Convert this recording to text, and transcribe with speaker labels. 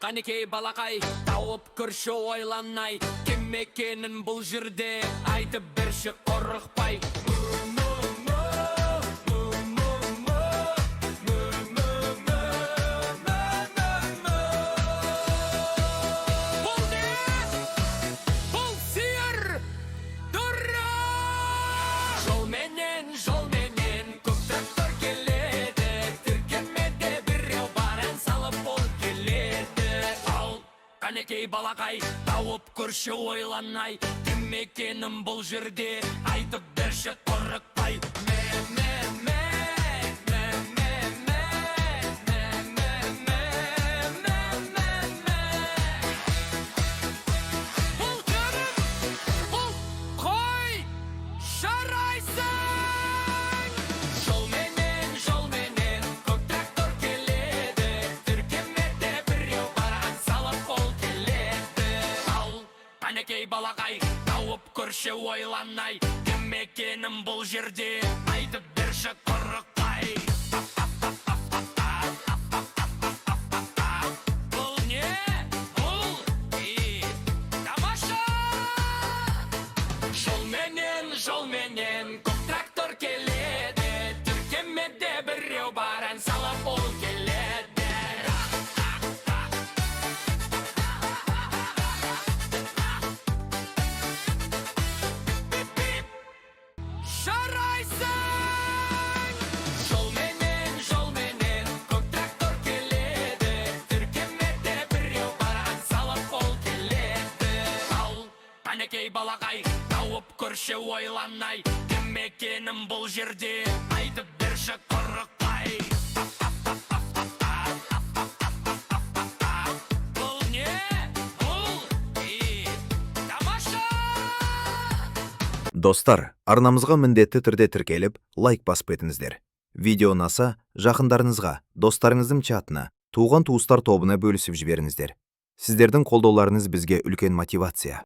Speaker 1: Қанекей балақай, тауып көрші ойланай, кім екенін бұл жерде айтып берші қорықпай. Жолменен көк трактор келеді, тіркемеде біреу баран салып ол келеді. Ал қанекей балақай, тауып көрші ойланай, кім екенін бұл жерде айтып берші қорықпай. Қанекей балақай, тауып көрші ойланай, кім екенін бұл жерде айтып берші қорықпай. Бұл не? Бұл тамаша! Жолменен көк трактор келеді, тіркемеде біреу баран салып ол келеді. Жолменен көк трактор келеді, тіркемеде біреу баран салып ол келеді. Ал қанекей балақай, тауып көрші ойланай, кім екенін бұл жерде айтып берші қорықпай. Бұл не? Бұл тамаша!
Speaker 2: Достар, арнамызға міндетті түрде тіркеліп, лайк басып етіңіздер. Видео ұнаса, жақындарыңызға, достарыңыздың чатына, туған туыстар тобына бөлісіп жіберіңіздер. Сіздердің қолдауларыңыз бізге үлкен мотивация.